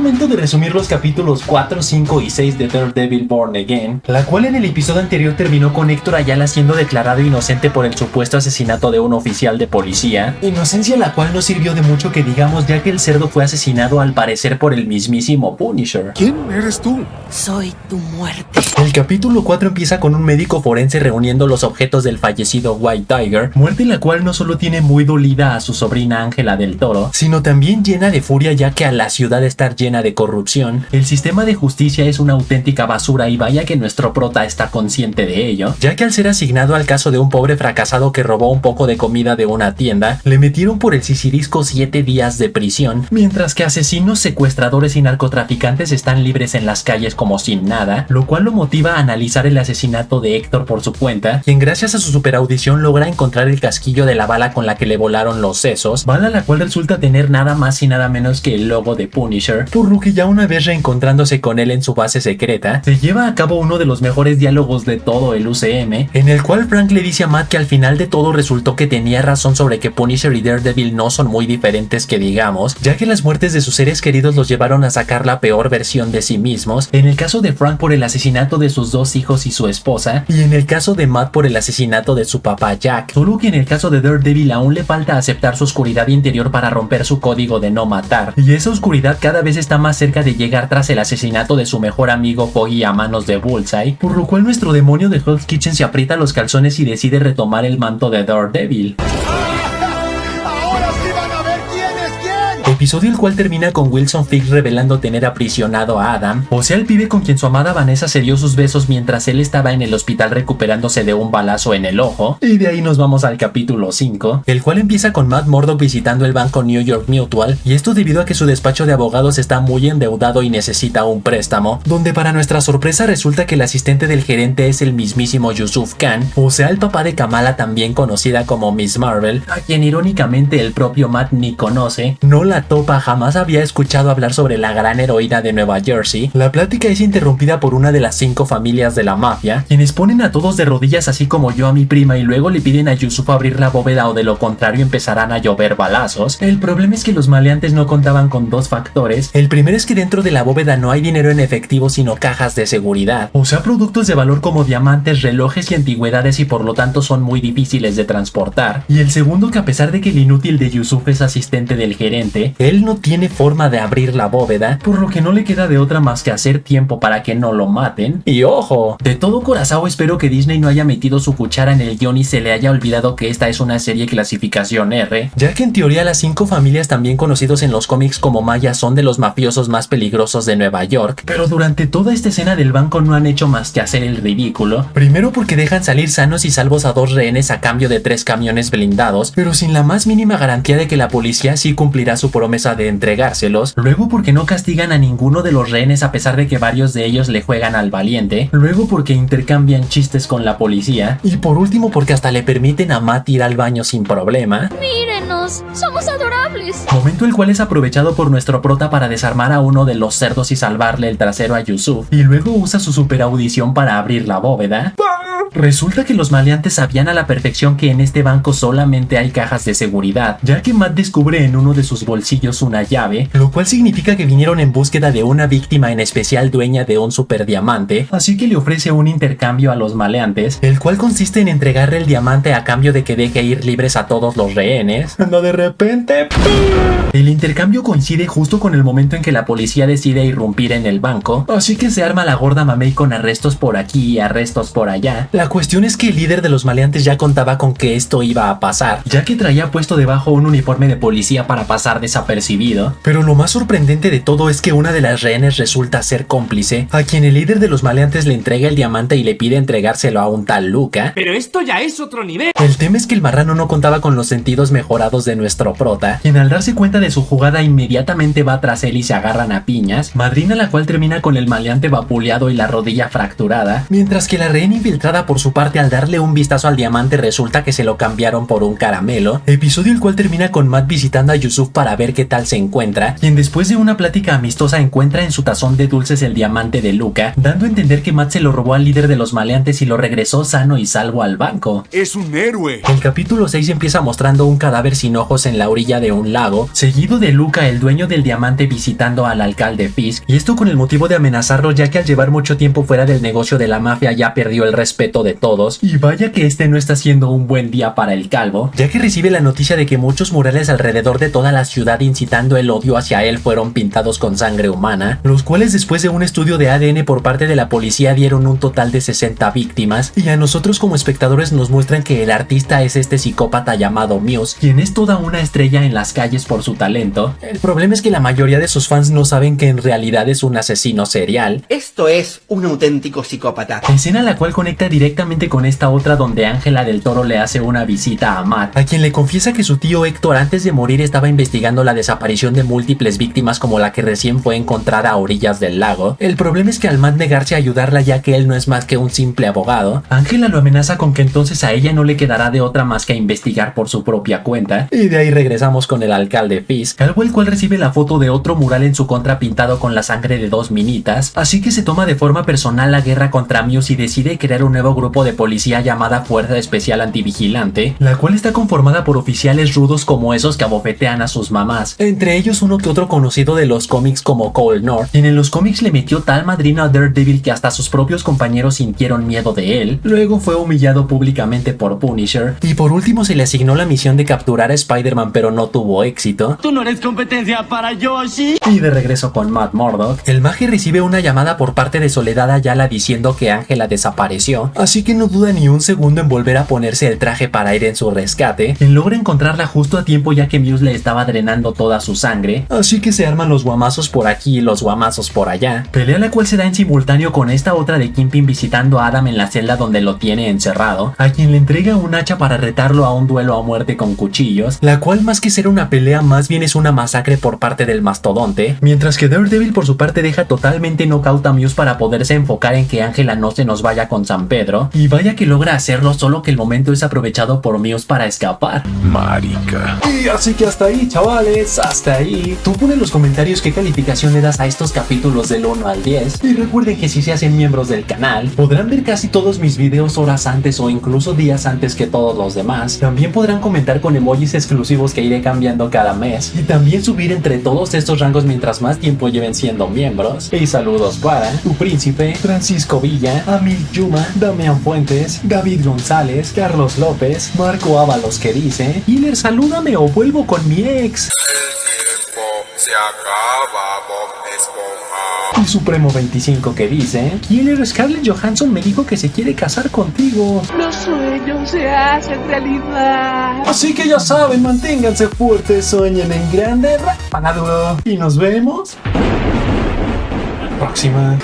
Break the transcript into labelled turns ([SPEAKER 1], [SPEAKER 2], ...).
[SPEAKER 1] momento de resumir los capítulos 4, 5 y 6 de Daredevil Born Again, la cual en el episodio anterior terminó con Héctor Ayala siendo declarado inocente por el supuesto asesinato de un oficial de policía, inocencia la cual no sirvió de mucho que digamos, ya que el cerdo fue asesinado al parecer por el mismísimo Punisher.
[SPEAKER 2] ¿Quién eres tú?
[SPEAKER 3] Soy tu muerte.
[SPEAKER 1] El capítulo 4 empieza con un médico forense reuniendo los objetos del fallecido White Tiger, muerte la cual no solo tiene muy dolida a su sobrina Ángela del Toro, sino también llena de furia ya que a la ciudad estar llena de corrupción, el sistema de justicia es una auténtica basura y vaya que nuestro prota está consciente de ello, ya que al ser asignado al caso de un pobre fracasado que robó un poco de comida de una tienda, le metieron por el sisirisco 7 días de prisión, mientras que asesinos, secuestradores y narcotraficantes están libres en las calles como sin nada, lo cual lo motiva a analizar el asesinato de Héctor por su cuenta, quien gracias a su superaudición logra encontrar el casquillo de la bala con la que le volaron los sesos, bala la cual resulta tener nada más y nada menos que el logo de Punisher, por lo que ya una vez reencontrándose con él en su base secreta, se lleva a cabo uno de los mejores diálogos de todo el UCM, en el cual Frank le dice a Matt que al final de todo resultó que tenía razón sobre que Punisher y Daredevil no son muy diferentes que digamos, ya que las muertes de sus seres queridos los llevaron a sacar la peor versión de sí mismos, en el caso de Frank por el asesinato de sus 2 hijos y su esposa, y en el caso de Matt por el asesinato de su papá Jack, solo que en el caso de Daredevil aún le falta aceptar su oscuridad interior para romper su código de no matar, y esa oscuridad cada vez está más cerca de llegar tras el asesinato de su mejor amigo Foggy a manos de Bullseye, por lo cual nuestro demonio de Hell's Kitchen se aprieta los calzones y decide retomar el manto de Daredevil. Episodio el cual termina con Wilson Fisk revelando tener aprisionado a Adam, o sea el pibe con quien su amada Vanessa se dio sus besos mientras él estaba en el hospital recuperándose de un balazo en el ojo, y de ahí nos vamos al capítulo 5, el cual empieza con Matt Murdock visitando el banco New York Mutual, y esto debido a que su despacho de abogados está muy endeudado y necesita un préstamo, donde para nuestra sorpresa resulta que el asistente del gerente es el mismísimo Yusuf Khan, o sea el papá de Kamala también conocida como Miss Marvel, a quien irónicamente el propio Matt ni conoce, no la topa, jamás había escuchado hablar sobre la gran heroína de Nueva Jersey. La plática es interrumpida por una de las 5 familias de la mafia, quienes ponen a todos de rodillas así como yo a mi prima y luego le piden a Yusuf abrir la bóveda o de lo contrario empezarán a llover balazos. El problema es que los maleantes no contaban con 2 factores. El primero es que dentro de la bóveda no hay dinero en efectivo sino cajas de seguridad, o sea productos de valor como diamantes, relojes y antigüedades y por lo tanto son muy difíciles de transportar. Y el segundo que a pesar de que el inútil de Yusuf es asistente del gerente, él no tiene forma de abrir la bóveda, por lo que no le queda de otra más que hacer tiempo para que no lo maten. Y ojo, de todo corazón espero que Disney no haya metido su cuchara en el guión y se le haya olvidado que esta es una serie clasificación R, ya que en teoría las 5 familias también conocidos en los cómics como Maya son de los mafiosos más peligrosos de Nueva York, pero durante toda esta escena del banco no han hecho más que hacer el ridículo, primero porque dejan salir sanos y salvos a 2 rehenes a cambio de 3 camiones blindados, pero sin la más mínima garantía de que la policía sí cumplirá su promesa de entregárselos, luego porque no castigan a ninguno de los rehenes a pesar de que varios de ellos le juegan al valiente, luego porque intercambian chistes con la policía, y por último porque hasta le permiten a Matt ir al baño sin problema.
[SPEAKER 3] Mírenos, somos adorables.
[SPEAKER 1] Momento el cual es aprovechado por nuestro prota para desarmar a uno de los cerdos y salvarle el trasero a Yusuf, y luego usa su superaudición para abrir la bóveda. Resulta que los maleantes sabían a la perfección que en este banco solamente hay cajas de seguridad, ya que Matt descubre en uno de sus bolsillos una llave, lo cual significa que vinieron en búsqueda de una víctima en especial dueña de un superdiamante, así que le ofrece un intercambio a los maleantes, el cual consiste en entregarle el diamante a cambio de que deje ir libres a todos los rehenes, cuando de repente el intercambio coincide justo con el momento en que la policía decide irrumpir en el banco, así que se arma la gorda mamey con arrestos por aquí y arrestos por allá. La cuestión es que el líder de los maleantes ya contaba con que esto iba a pasar, ya que traía puesto debajo un uniforme de policía para pasar desapercibido, pero lo más sorprendente de todo es que una de las rehenes resulta ser cómplice, a quien el líder de los maleantes le entrega el diamante y le pide entregárselo a un tal Luca.
[SPEAKER 4] Pero esto ya es otro nivel.
[SPEAKER 1] El tema es que el marrano no contaba con los sentidos mejorados de nuestro prota, quien al darse cuenta de su jugada inmediatamente va tras él y se agarran a piñas, madrina la cual termina con el maleante vapuleado y la rodilla fracturada, mientras que la rehén infiltrada Ángela por su parte, al darle un vistazo al diamante, resulta que se lo cambiaron por un caramelo, episodio el cual termina con Matt visitando a Yusuf para ver qué tal se encuentra, quien después de una plática amistosa encuentra en su tazón de dulces el diamante de Luca, dando a entender que Matt se lo robó al líder de los maleantes y lo regresó sano y salvo al banco.
[SPEAKER 2] ¡Es un héroe!
[SPEAKER 1] El capítulo 6 empieza mostrando un cadáver sin ojos en la orilla de un lago, seguido de Luca, el dueño del diamante, visitando al alcalde Fisk, y esto con el motivo de amenazarlo, ya que al llevar mucho tiempo fuera del negocio de la mafia ya perdió el respeto de todos, y vaya que este no está siendo un buen día para el calvo, ya que recibe la noticia de que muchos murales alrededor de toda la ciudad incitando el odio hacia él fueron pintados con sangre humana, los cuales después de un estudio de ADN por parte de la policía dieron un total de 60 víctimas, y a nosotros como espectadores nos muestran que el artista es este psicópata llamado Muse, quien es toda una estrella en las calles por su talento. El problema es que la mayoría de sus fans no saben que en realidad es un asesino serial.
[SPEAKER 4] Esto es un auténtico psicópata.
[SPEAKER 1] Escena la cual conecta directamente con esta otra donde Ángela del Toro le hace una visita a Matt, a quien le confiesa que su tío Héctor antes de morir estaba investigando la desaparición de múltiples víctimas como la que recién fue encontrada a orillas del lago. El problema es que al Matt negarse a ayudarla, ya que él no es más que un simple abogado, Ángela lo amenaza con que entonces a ella no le quedará de otra más que investigar por su propia cuenta. Y de ahí regresamos con el alcalde Fisk, algo el cual recibe la foto de otro mural en su contra pintado con la sangre de dos minitas, así que se toma de forma personal la guerra contra Muse y decide crear un nuevo grupo de policía llamada Fuerza Especial Antivigilante, la cual está conformada por oficiales rudos como esos que abofetean a sus mamás, entre ellos uno que otro conocido de los cómics como Cole North, quien en los cómics le metió tal madrina a Daredevil que hasta sus propios compañeros sintieron miedo de él. Luego fue humillado públicamente por Punisher, y por último se le asignó la misión de capturar a Spider-Man, pero no tuvo éxito.
[SPEAKER 5] ¡Tú no eres competencia para Yoshi!
[SPEAKER 1] Y de regreso con Matt Murdock, el mago recibe una llamada por parte de Soledad Ayala diciendo que Ángela desapareció, así que no duda ni un segundo en volver a ponerse el traje para ir en su rescate, quien logra encontrarla justo a tiempo ya que Muse le estaba drenando toda su sangre, así que se arman los guamazos por aquí y los guamazos por allá, pelea la cual se da en simultáneo con esta otra de Kingpin visitando a Adam en la celda donde lo tiene encerrado, a quien le entrega un hacha para retarlo a un duelo a muerte con cuchillos, la cual más que ser una pelea más bien es una masacre por parte del mastodonte, mientras que Daredevil por su parte deja totalmente knockout a Muse para poderse enfocar en que Ángela no se nos vaya con San Pedro, y vaya que logra hacerlo, solo que el momento es aprovechado por Muse para escapar.
[SPEAKER 2] Marica.
[SPEAKER 1] Y así que hasta ahí, chavales, hasta ahí. Tú pon en los comentarios qué calificación le das a estos capítulos del 1 al 10, y recuerden que si se hacen miembros del canal, podrán ver casi todos mis videos horas antes o incluso días antes que todos los demás. También podrán comentar con emojis exclusivos que iré cambiando cada mes, y también subir entre todos estos rangos mientras más tiempo lleven siendo miembros. Y saludos para tu príncipe, Francisco Villa, Amil Yuma, Damián Fuentes, David González, Carlos López, Marco Ábalos que dice: Killer, salúdame o vuelvo con mi ex.
[SPEAKER 2] Se acaba, Bob Esponja.
[SPEAKER 1] Y Supremo 25 que dice: Killer, Scarlett Johansson me dijo que se quiere casar contigo.
[SPEAKER 6] Los sueños se hacen realidad.
[SPEAKER 1] Así que ya saben, manténganse fuertes, sueñen en grande, ráfaga duro. Y nos vemos la próxima.